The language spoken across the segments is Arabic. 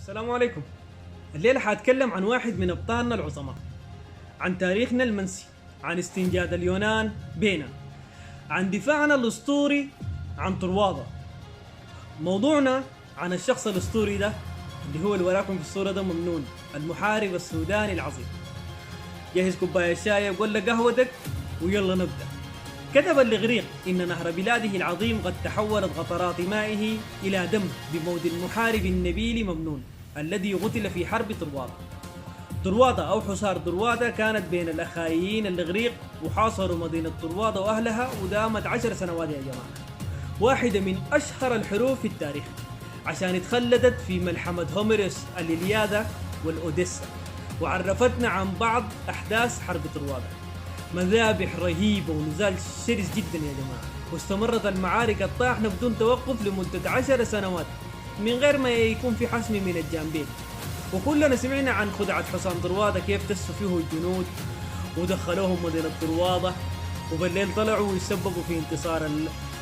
السلام عليكم. الليلة حاتكلم عن واحد من أبطالنا العظماء، عن تاريخنا المنسي، عن استنجاد اليونان بينا، عن دفاعنا الأسطوري عن طروادة. موضوعنا عن الشخص الأسطوري ده اللي هو اللي وراكم في الصورة ده، ممنون، المحارب السوداني العظيم. جهز كوباية شاي وقول قهوتك ويلا نبدأ. كتب الإغريق إن نهر بلاده العظيم قد تحولت قطرات مائه إلى دم بموت المحارب النبيل ممنون الذي قتل في حرب طروادة. طروادة أو حصار طروادة كانت بين الأخايين الإغريق، وحاصروا مدينة طروادة وأهلها ودامت 10 سنوات يا جماعة. واحدة من أشهر الحروب في التاريخ عشان اتخلدت في ملحمة هوميروس الإلياذة والأوديسا، وعرفتنا عن بعض أحداث حرب طروادة. مذابح رهيبة ونزال شرس جدا يا جماعة، واستمرت المعارك الطاحنة بدون توقف لمدة 10 سنوات من غير ما يكون في حسم من الجانبين. وكلنا سمعنا عن خدعة حصان طروادة، كيف تسوا فيه الجنود ودخلوهم مدينة طروادة، وبالليل طلعوا ويسببوا في انتصار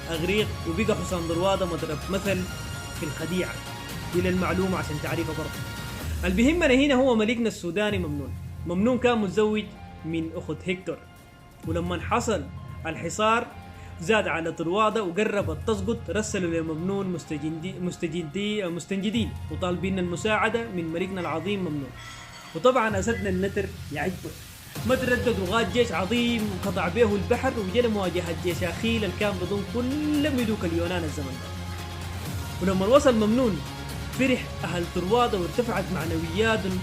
الأغريق، وبقى حصان طروادة مضرب مثل في الخديعة. دي للمعلومة عشان تعريفها برضه. البهمنا هنا هو ملكنا السوداني ممنون. ممنون كان متزوج من أخت هيكتور، ولما حصل الحصار زاد على طروادة وقربت تسقط، رسلوا لممنون مستنجدين وطالبين المساعدة من ملكنا العظيم ممنون. وطبعا أسدنا النتر يعجبه، ما تردد وغاد جيش عظيم وقطع به البحر وجل مواجهة جيش أخيل الكان بضم كل ملوك اليونان الزمن ده. ولما وصل ممنون فرح أهل طروادة وارتفعت معنوياتهم،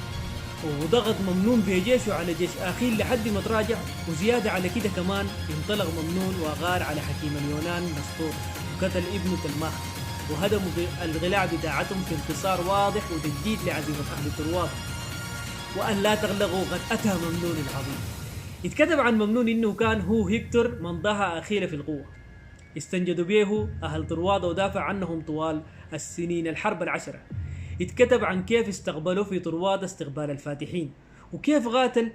وضغط ممنون بجيشه على جيش أخيل لحد ما تراجع. وزيادة على كده كمان انطلق ممنون وغار على حكيم اليونان نسطور وقتل ابنه تلماخ، وهدموا الغلاع بتاعتهم في انتصار واضح وتجديد لعزيمة أهل طروادة. وأن لا تغلقوا قد أتى ممنون العظيم. يتكتب عن ممنون إنه كان هو هيكتور من ضاها أخيرا في القوة. استنجدوا به أهل طروادة ودافع عنهم طوال السنين الحرب 10. يتكتب عن كيف استقبلوا في طروادة استقبال الفاتحين، وكيف قاتل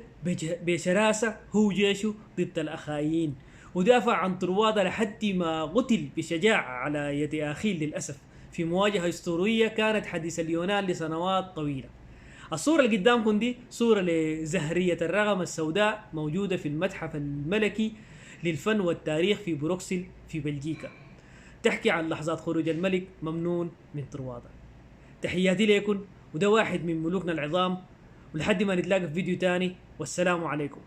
بشراسة هو جيشه ضد الأخايين، ودافع عن طروادة لحد ما قتل بشجاعة على يد أخيل للأسف في مواجهة أسطورية كانت حديث اليونان لسنوات طويلة. الصورة اللي قدامكم دي صورة لزهرية الرغم السوداء، موجودة في المتحف الملكي للفن والتاريخ في بروكسل في بلجيكا، تحكي عن لحظات خروج الملك ممنون من طروادة. تحياتي لكم، وده واحد من ملوكنا العظام، ولحد ما نتلاقى في فيديو تاني، والسلام عليكم.